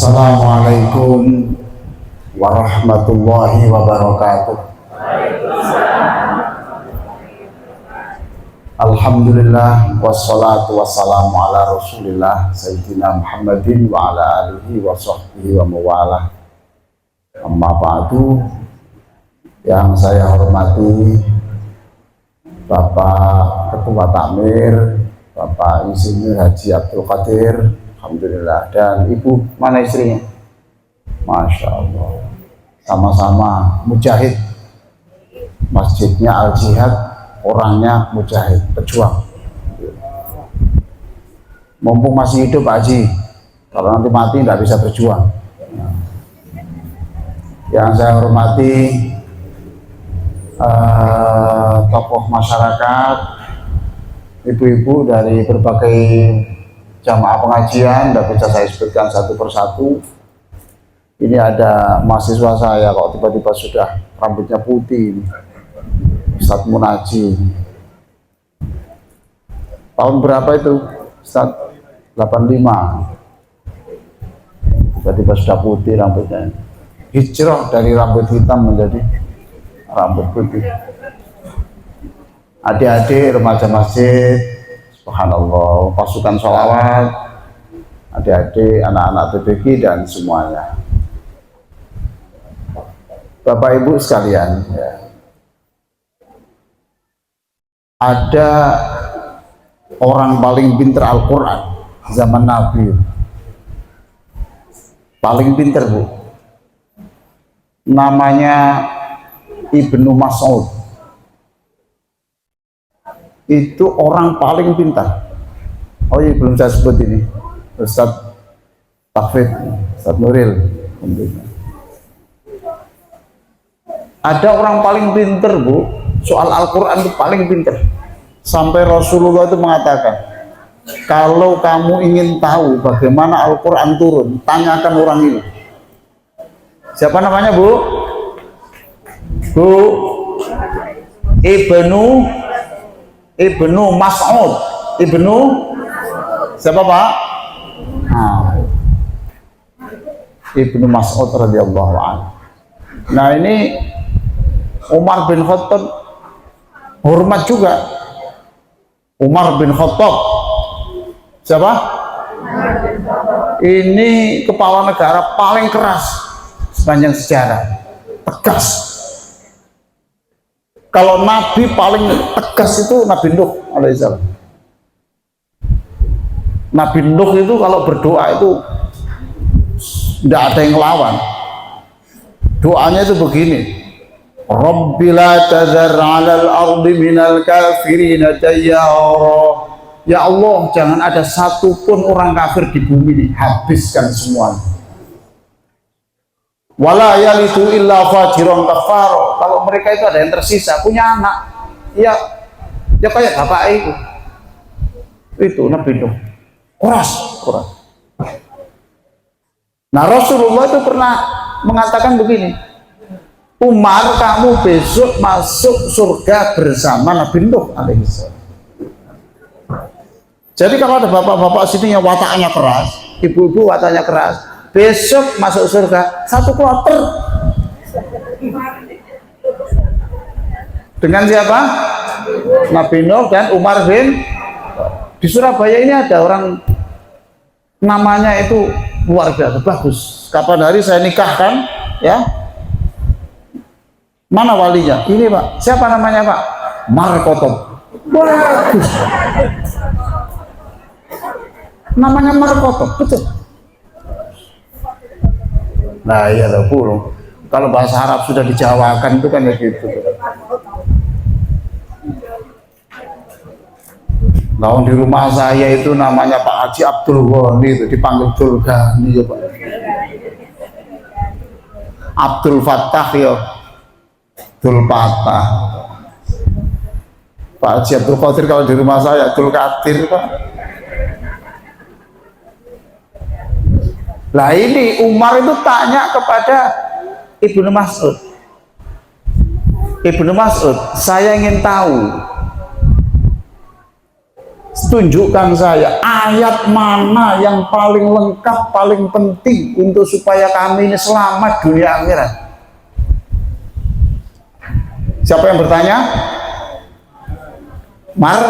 Assalamualaikum warahmatullahi wabarakatuh. Alhamdulillah wassalatu wassalamu ala rasulillah Sayyidina Muhammadin wa ala alihi wa sahbihi wa mawalah. Amma ba'du. Yang saya hormati Bapak Ketua Takmir, Bapak Insinyur Haji Abdul Qadir, alhamdulillah, dan Ibu, mana istrinya? Masya Allah, sama-sama mujahid. Masjidnya Al Jihad, orangnya mujahid, pejuang. Mumpung masih hidup Pak Haji, kalau nanti mati tidak bisa berjuang. Yang saya hormati tokoh masyarakat, ibu-ibu dari berbagai jamaah pengajian, tidak bisa saya sebutkan satu persatu. Ini ada mahasiswa saya kok tiba-tiba sudah rambutnya putih, Ustadz Munaji. Tahun berapa itu Ustadz? 85. Tiba-tiba sudah putih rambutnya. Hijrah dari rambut hitam menjadi rambut putih. Adik-adik remaja masjid, subhanallah, pasukan sholawat, adik-adik, anak-anak TBG dan semuanya. Bapak Ibu sekalian, ya. Ada orang paling pintar Al-Quran zaman Nabi, paling pintar, Bu, namanya Ibnu Mas'ud. Itu orang paling pintar. Oh iya, belum saya sebut ini, Ustadz Takfid, Ustadz Nuril. Ada orang paling pintar, Bu, soal Al-Quran itu paling pintar. Sampai Rasulullah itu mengatakan, kalau kamu ingin tahu bagaimana Al-Quran turun, tanyakan orang ini. Siapa namanya, Bu? Bu Ibnu Mas'ud. Ibnu siapa, Pak? Ibnu Mas'ud radhiyallahu anhu. Nah, ini Umar bin Khattab hormat juga. Umar bin Khattab siapa? Ini kepala negara paling keras sepanjang sejarah, tegas. Kalau Nabi paling tegas itu Nabi Nuh alaihissalam. Nabi Nuh itu kalau berdoa itu tidak ada yang ngelawan. Doanya itu begini, Rabbi la tazar 'alal ardi minal kafirina dayyara. Ya Allah, jangan ada satupun orang kafir di bumi ini, habiskan semuanya. Wala yalidu illa fajiron kafaro. Kalau mereka itu ada yang tersisa punya anak, ya kayak bapak itu Nabi Nuh, keras. Nah, Rasulullah itu pernah mengatakan begini, Umar, kamu besok masuk surga bersama Nabi Nuh alaihissalam. Jadi kalau ada bapak-bapak sini yang wataknya keras, ibu-ibu wataknya keras, besok masuk surga satu kloter. Dengan siapa? Nabi Nuh dan Umar bin. Di Surabaya ini ada orang namanya itu luar biasa bagus. Kapan hari saya nikahkan, ya. Mana walinya? Ini, Pak. Siapa namanya, Pak? Markotom. Bagus. Namanya Markotom, betul. Nah, iya loh, Bu. Kalau bahasa Arab sudah dijawakan itu kan ya gitu. Nah, di rumah saya itu namanya Pak Haji Abdul Ghani, itu dipanggil Abdul Ghani, ya, Pak. Abdul Fattah, ya. Abdul Fattah. Pak Haji Abdul Qadir kalau di rumah saya Abdul Qadir, Pak. Lah ini Umar itu tanya kepada Ibnu Mas'ud. Ibnu Mas'ud, saya ingin tahu tunjukkan saya ayat mana yang paling lengkap, paling penting untuk supaya kami ini selamat dunia akhirat. Siapa yang bertanya? Mar?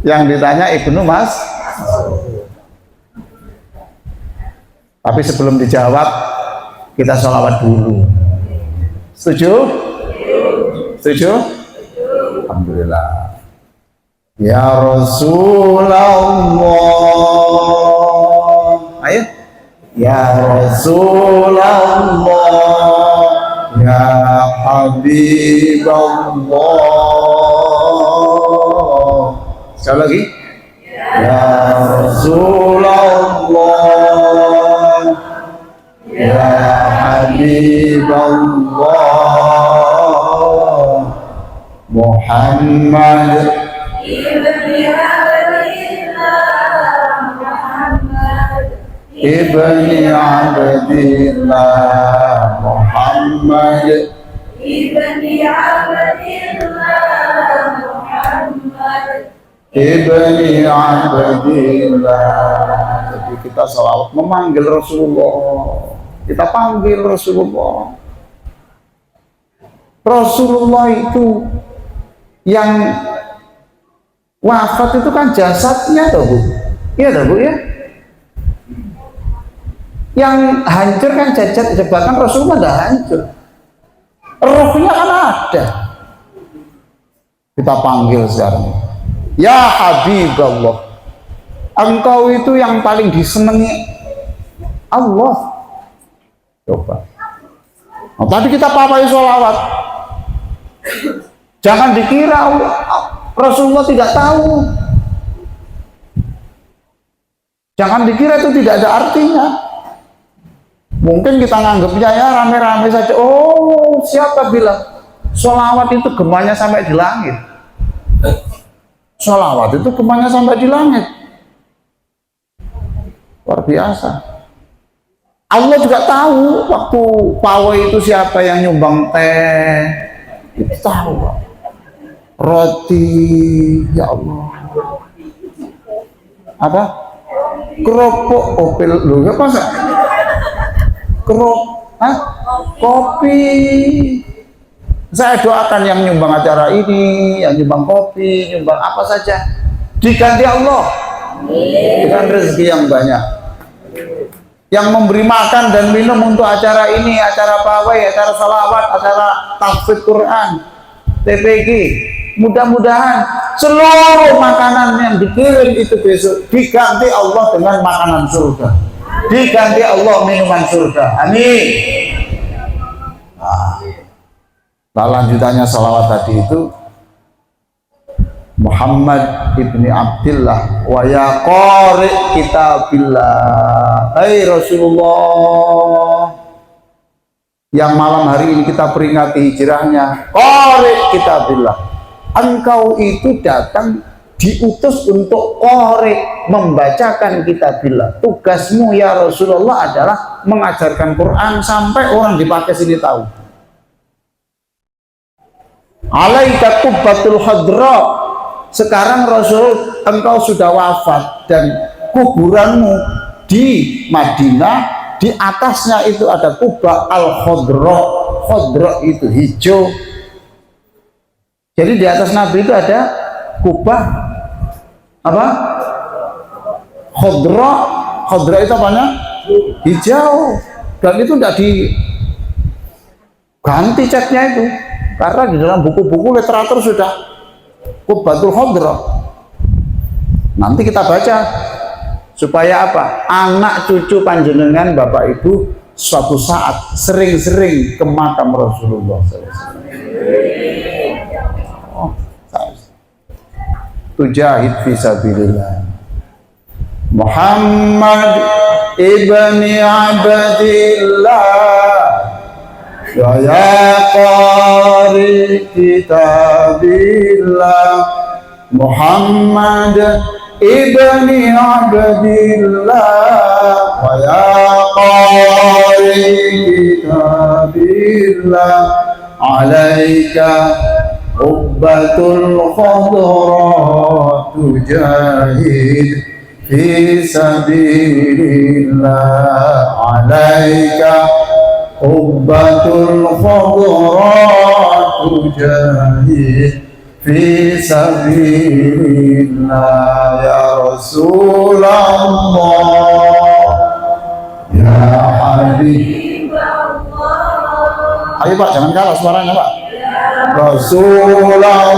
Yang ditanya Ibnu Mas. Tapi sebelum dijawab, kita sholawat dulu. Setuju? Setuju? Alhamdulillah. Ya Rasulullah. Ayo. Ya Rasulullah. Ya Habibullah. Sekali lagi. Ya Rasulullah. Ya Habibullah Muhammad ibni Abdillah Muhammad ibni Abdillah Muhammad ibni Abdillah. Jadi kita sholawat memanggil Rasulullah. Kita panggil Rasulullah. Rasulullah itu yang wafat itu kan jasadnya toh Bu. Iya toh Bu ya. Yang hancur kan jasad, bahkan Rasulullah dah hancur. Rohnya kan ada. Kita panggil sekarang. Ya Habibullah. Engkau itu yang paling disenangi Allah. Coba. Nah, tadi kita papai sholawat. Jangan dikira Rasulullah tidak tahu. Jangan dikira itu tidak ada artinya. Mungkin kita nganggapnya ya rame-rame saja. Oh, siapa bilang sholawat itu gemanya sampai di langit? Sholawat itu gemanya sampai di langit. Luar biasa. Allah juga tahu waktu pawai itu siapa yang nyumbang teh, itu tahu. Roti, ya Allah. Apa? Keropok, opel, lu apa sih? Kopi. Saya doakan yang nyumbang acara ini, yang nyumbang kopi, nyumbang apa saja, diganti Allah dengan rezeki yang banyak. Yang memberi makan dan minum untuk acara ini, acara pawai, acara salawat, acara tahfidz Quran, TPG. Mudah-mudahan seluruh makanan yang dikirim itu besok diganti Allah dengan makanan surga, diganti Allah minuman surga. Amin. Nah, lanjutannya salawat tadi itu Muhammad ibni Abdillah wa ya qari kitabillah. Hai Rasulullah yang malam hari ini kita peringati hijrahnya, qari kitabillah. Engkau itu datang diutus untuk qari, membacakan kitabillah. Tugasmu ya Rasulullah adalah mengajarkan Quran sampai orang di Pakis ini tahu. Alaika qubbatul hadra. Sekarang Rasul engkau sudah wafat dan kuburanmu di Madinah, di atasnya itu ada kubah al-khadra. Khadra itu hijau. Jadi di atas Nabi itu ada kubah apa? Khadra. Khadra itu apanya? Hijau. Dan itu tidak diganti catnya itu, karena di dalam buku-buku literatur sudah Qubbatul Khadra. Nanti kita baca supaya apa? Anak cucu panjenengan Bapak Ibu suatu saat sering-sering ke makam Rasulullah SAW. Tujahid fisabilillah. Muhammad ibni Abdillah wa ya qari kitabillah. Muhammad ibni Abdillah wa ya qari kitabillah. alaika ubbatul khadra tujahid fi sabilillah alaika ubbatul khadra tujahid fi sabilillah ya Rasulullah ya Habib. Ayo Pak, jangan kalah suaranya Pak. Rasulullah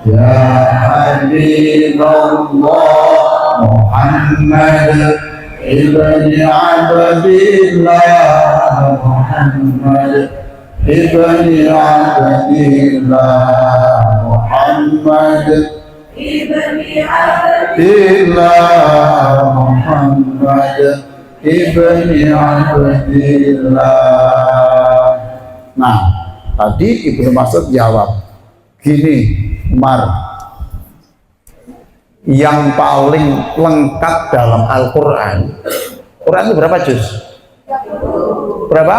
ya Habibullah Muhammad ibni Abdillah Muhammad ibni Abdillah Muhammad ibni Abdillah Muhammad ibni Abdillah. Nah, tadi Ibnu Mas'ud jawab gini, Umar, yang paling lengkap dalam Al-Quran, Quran itu berapa juz? Berapa?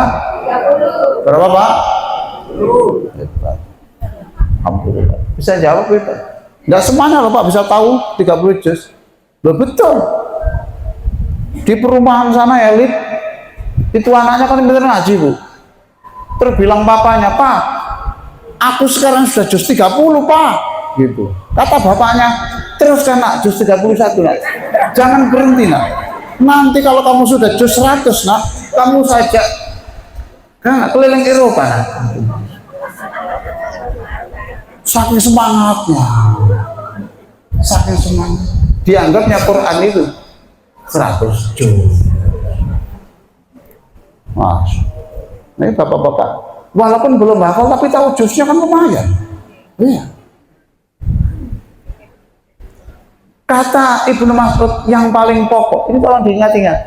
Berapa Pak? Alhamdulillah. Bisa jawab itu? Nggak semuanya loh Pak bisa tahu 30 juz. Loh betul. Di perumahan sana elit, itu anaknya kan pintar ngaji Bu. Terus bilang papanya, Pak, aku sekarang sudah juz 30 Pak, gitu. Kata bapaknya, teruskan nak juz 31 nak, jangan berhenti nak. Nanti kalau kamu sudah juz 100 nak, kamu saja kan keliling Eropa nak. Saking semangatnya, saking semangat, dianggapnya Quran itu 100 juz. Mas, ini bapak-bapak, walaupun belum hafal tapi tahu juznya kan lumayan. Iya. Kata Ibnu Mas'ud yang paling pokok, ini tolong diingat-ingat.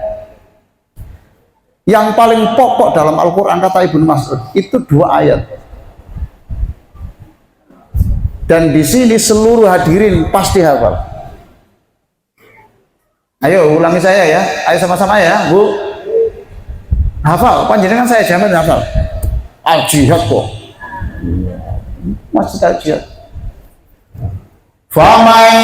Yang paling pokok dalam Al-Quran kata Ibnu Mas'ud itu 2 ayat. Dan di sini seluruh hadirin pasti hafal. Ayo ulangi saya ya, ayo sama-sama ya, Bu. Hafal, panjenengan saya jamin hafal. Al-jihad kok. Masih al-jihad. Faman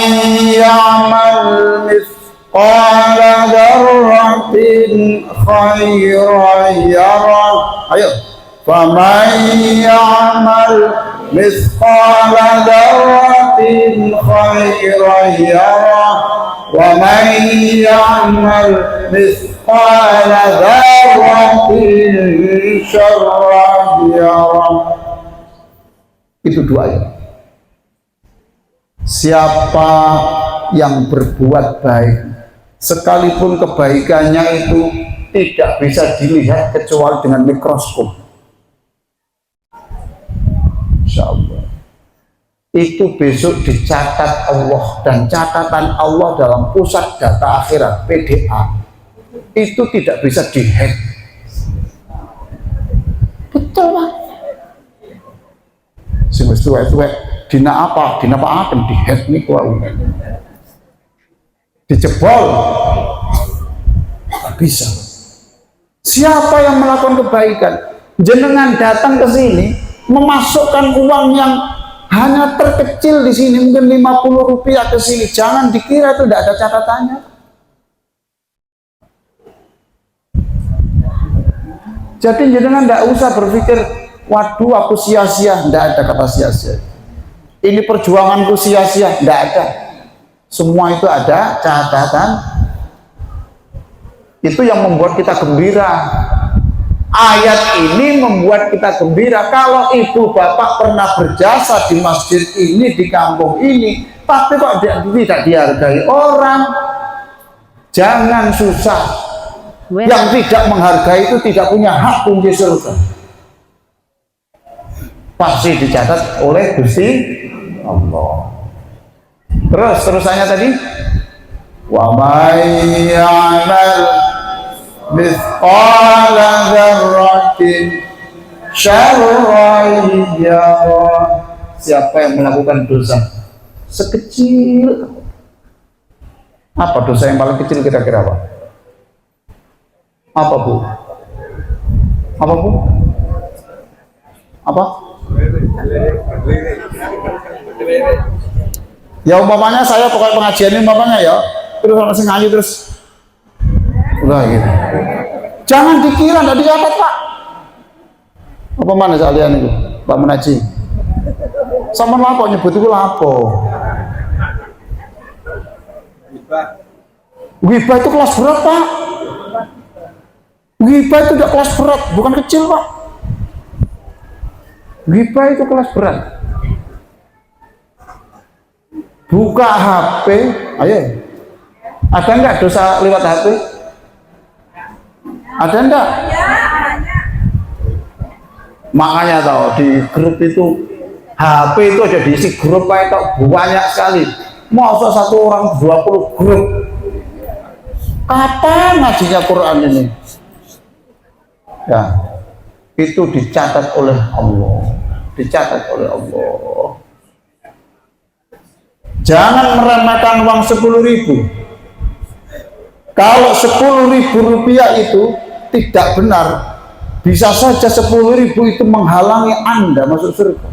ya'mal mithqala dzarratin khairan yarah. Ayo. Faman ya'mal mithqala dzarratin khairan yarah. Wa man ya'mal mithqala dzarratin syarran yarah. Itu 2 ayat. Siapa yang berbuat baik, sekalipun kebaikannya itu tidak bisa dilihat kecuali dengan mikroskop, insya Allah itu besok dicatat Allah, dan catatan Allah dalam pusat data akhirat PDA itu tidak bisa dihack. Betul Pak. Sing wis tuwek-tuwek dina apa akan dihack nih kau, dijebol, nggak bisa. Siapa yang melakukan kebaikan, jenengan datang ke sini memasukkan uang yang hanya terkecil di sini mungkin 50 rupiah ke sini, jangan dikira itu tidak ada catatannya. Jadi jenengan tidak usah berpikir waduh aku sia-sia, tidak ada kata sia-sia. Ini perjuanganku sia-sia, tidak ada. Semua itu ada catatan. Itu yang membuat kita gembira. Ayat ini membuat kita gembira. Kalau ibu bapak pernah berjasa di masjid ini, di kampung ini, tapi kok tidak dihargai orang, jangan susah. Yang tidak menghargai itu tidak punya hak kunci surga. Pasti dicatat oleh Gusti Allah. Terus terusannya tadi, wa may ya'mal mithqala dzarratin syarran yarah. Siapa yang melakukan dosa sekecil, apa dosa yang paling kecil kira-kira Pak? Apa Bu? Apa Bu? Apa? Ya umpamanya saya pokoknya pengajian ini umpamanya ya, terus orang sing ngaji terus udah gitu. Jangan dikira tidak dicatat Pak. Apa mana kalian itu Pak Menaji? Sama lapo nyebut itu lapo. Ghibah itu kelas berat Pak. Ghibah itu tidak kelas berat, bukan kecil Pak. Ghibah itu kelas berat. Buka HP, ayo. Ada enggak dosa lewat HP? Ada enggak? Makanya tahu di grup itu HP itu aja diisi grup itu banyak sekali. Masa satu orang 20 grup. Kapan ngajinya Quran ini? Ya, itu dicatat oleh Allah. Dicatat oleh Allah. Jangan meremehkan uang 10.000. Kalau 10.000 rupiah itu tidak benar, bisa saja 10.000 itu menghalangi Anda masuk surga.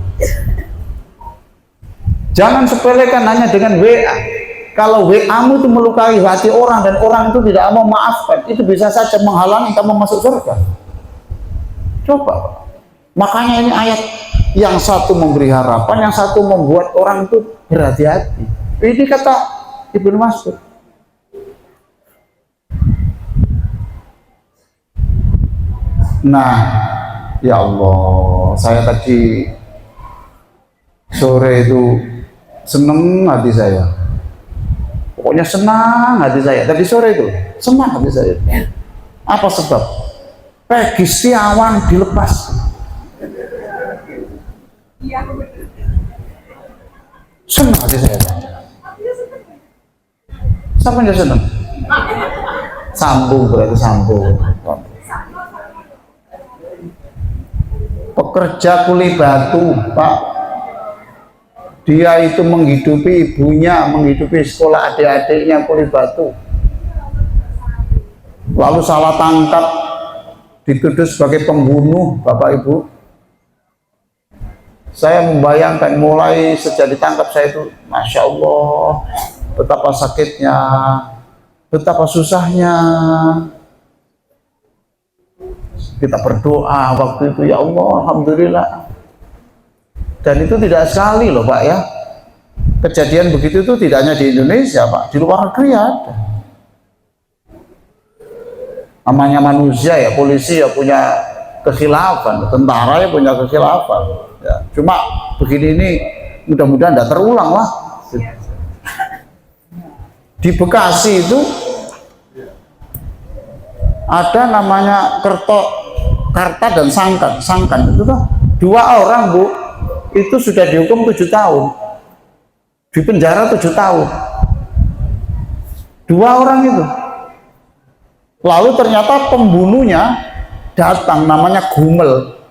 Jangan sepelekan hanya dengan WA. Kalau WA-mu itu melukai hati orang dan orang itu tidak mau maafkan, itu bisa saja menghalangi kamu masuk surga. Coba. Makanya ini ayat yang satu memberi harapan, yang satu membuat orang itu berhati-hati. Ini kata Ibnu Mas'ud. Nah, ya Allah, saya tadi sore itu seneng hati saya. Pokoknya senang hati saya. Tadi sore itu senang hati saya. Apa sebab? Peggy Setiawan dilepas. Senang hati saya. Siapa yang senang? Sambung berarti sambung. Pekerja kuli batu, Pak. Dia itu menghidupi ibunya, menghidupi sekolah adik-adiknya kuli batu. Lalu salah tangkap, dituduh sebagai pembunuh, Bapak Ibu. Saya membayangkan mulai sejak ditangkap saya itu, Masya Allah, betapa sakitnya, betapa susahnya. Kita berdoa waktu itu, ya Allah, Alhamdulillah. Dan itu tidak sekali loh Pak ya. Kejadian begitu itu tidak hanya di Indonesia Pak, di luar negeri ada. Namanya manusia ya, polisi ya punya kekhilafan, tentara ya punya kekhilafan. Ya, cuma begini ini mudah-mudahan tidak terulang lah. Di Bekasi itu ada namanya Karta dan Sangkan itu tuh 2 orang Bu, itu sudah dihukum 7 tahun, di penjara 7 tahun, 2 orang itu. Lalu ternyata pembunuhnya datang, namanya Gumel,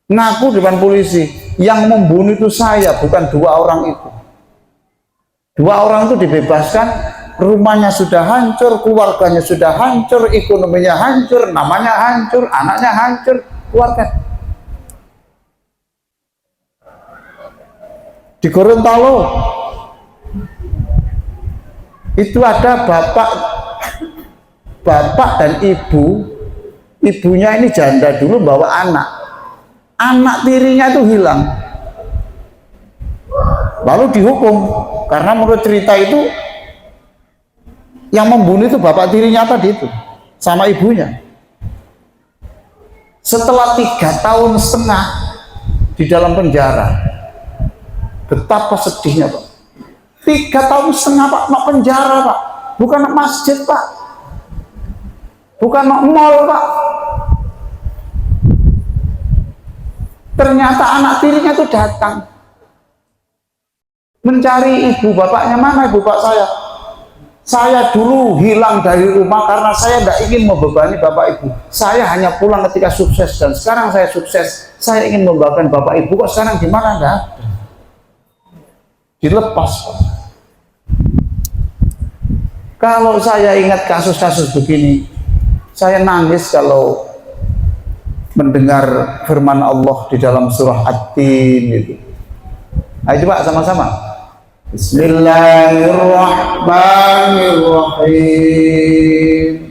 ngaku depan polisi, yang membunuh itu saya, bukan 2 orang itu. 2 orang itu dibebaskan, rumahnya sudah hancur, keluarganya sudah hancur, ekonominya hancur, namanya hancur, anaknya hancur, keluarga. Di Gorontalo itu ada bapak dan ibunya ini janda dulu bawa anak tirinya itu hilang, lalu dihukum karena menurut cerita itu yang membunuh itu bapak tirinya tadi itu sama ibunya. Setelah 3,5 tahun di dalam penjara, betapa sedihnya Pak. 3,5 tahun Pak, mak penjara Pak, bukan mak masjid Pak, bukan mak mall Pak. Ternyata anak tirinya itu datang mencari ibu bapaknya, mana ibu bapak saya dulu hilang dari rumah karena saya tidak ingin membebani bapak ibu, saya hanya pulang ketika sukses, dan sekarang saya sukses, saya ingin membawakan bapak ibu, kok sekarang gimana? Enggak ada, dilepas Pak. Kalau saya ingat kasus-kasus begini, saya nangis kalau mendengar firman Allah di dalam surah At-Tin itu. Ayo coba sama-sama. Bismillahirrahmanirrahim.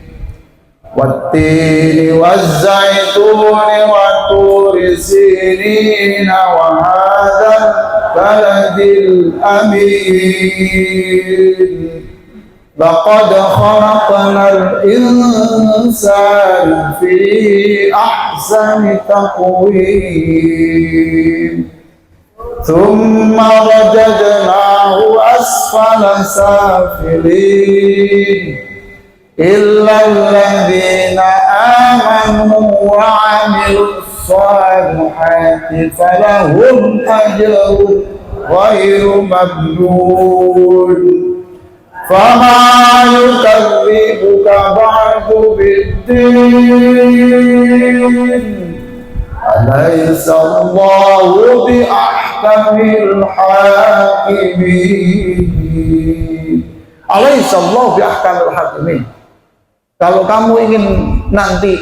Wat-tini waz-zaituni wa turi sinina wa hadzal baladil amin. Laqad khalaqnal insana fi ahsani taqwim. Thumma radadnahu asfala safilin. Illa alladhina amanu wa 'amilus salihati falahum ajrun ghairu mamnun. Fama yukadzibuka ba'du biddin. Alaysa Allahu bi ahkamil hakimin. Alaysa Allahu bi ahkamil hakimin. Kalau kamu ingin nanti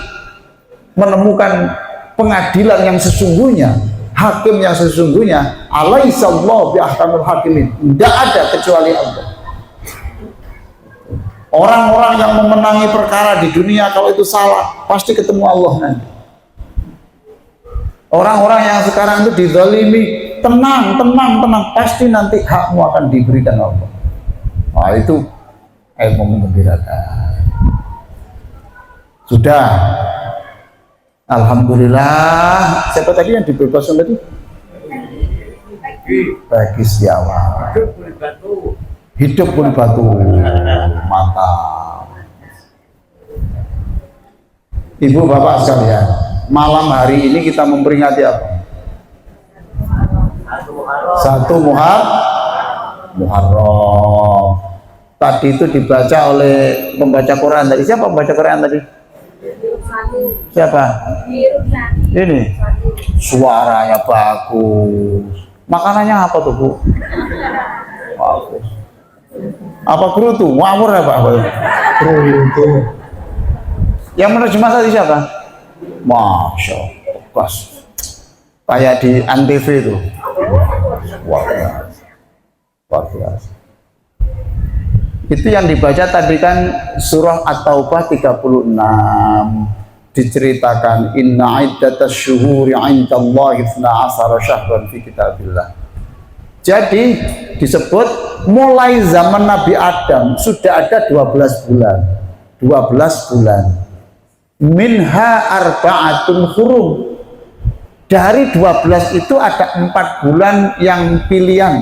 menemukan pengadilan yang sesungguhnya, hakim yang sesungguhnya, alaysa Allahu bi ahkamil hakimin. Tidak ada kecuali Allah. Orang-orang yang memenangi perkara di dunia kalau itu salah pasti ketemu Allah nanti. Orang-orang yang sekarang itu dizalimi, tenang, pasti nanti hakmu akan diberikan Allah. Nah itu ilmu menggembirakan. Sudah, alhamdulillah. Siapa tadi yang dibebaskan tadi? Bagi Setiawan. Hidup pun batu, mantap. Ibu bapak sekalian, malam hari ini kita memperingati apa? Satu Muharram. Tadi itu dibaca oleh pembaca Quran tadi. Siapa pembaca Quran tadi? Siapa? Ini. Suaranya bagus. Makanannya apa tuh, Bu? Bagus. Apa kerutu? Ngawur apa? Kerutu. Yang menerjemah tadi siapa? Masya Allah, pas. Kayak di Antv itu. Luar biasa. Itu yang dibaca tadi kan surah At-Taubah 36. Diceritakan inna iddatas syuhuri 'indallahi 12 syahran fi kitabillah. Jadi disebut mulai zaman Nabi Adam sudah ada 12 bulan. 12 bulan. Minha arba'atun hurum. Dari 12 itu ada 4 bulan yang pilihan.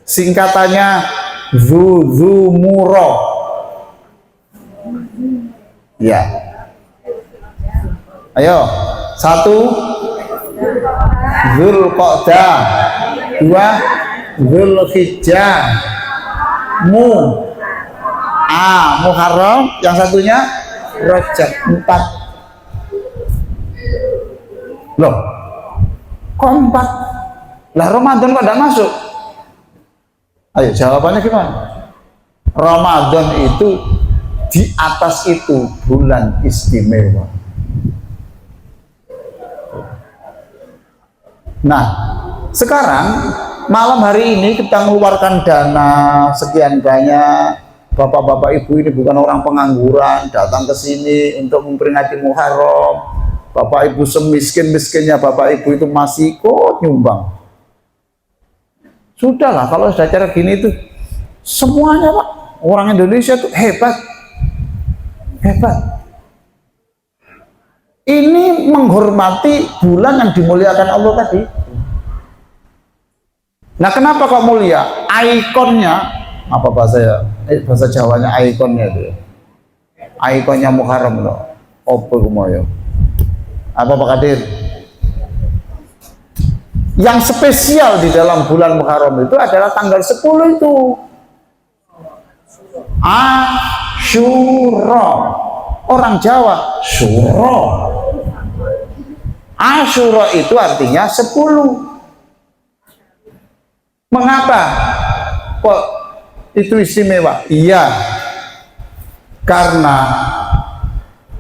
Singkatannya Dzumuro. Ya. Ayo, 1 Dzulqa'dah, 2 Dzulhijjah, Muharram, yang satunya Rajab, 4. Loh, kok 4? Lah Ramadan kok tidak masuk? Ayo jawabannya gimana? Ramadan itu di atas itu bulan istimewa. Nah, sekarang malam hari ini kita mengeluarkan dana sekian banyak. Bapak-bapak ibu ini bukan orang pengangguran, datang ke sini untuk memperingati Muharram. Bapak ibu semiskin-miskinnya bapak ibu itu masih ikut nyumbang. Sudahlah, kalau sudah cara gini itu semuanya Pak, orang Indonesia itu hebat. Ini menghormati bulan yang dimuliakan Allah tadi. Nah, kenapa kok mulia? Ikonnya apa bahasa Jawanya ikonnya itu? Ikonnya Muharram loh. Apa kumoyo? Apa Pak Kadir? Yang spesial di dalam bulan Muharram itu adalah tanggal 10 itu. Asyura. Orang Jawa Syuro. Asyura itu artinya 10. Mengapa kok itu istimewa? Iya, karena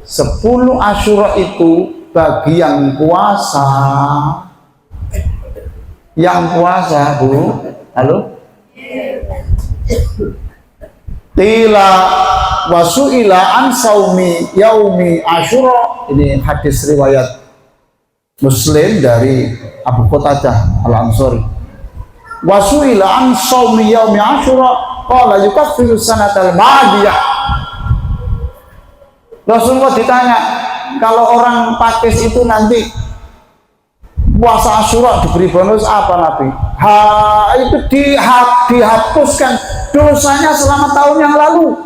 10 Asyura itu bagi yang puasa. Yang puasa, Bu. Halo? Qila wasu'ila an saumi yaumi Asyura. Ini hadis riwayat Muslim dari Abu Qatadah Al-Ansari. Wasu'ila an saumi yaumi Asyura qala yukaffiru sanatal madiyah. Rasulullah ditanya, kalau orang Pakis itu nanti puasa Asyura diberi bonus apa Nabi? Itu dihapuskan dosanya selama tahun yang lalu.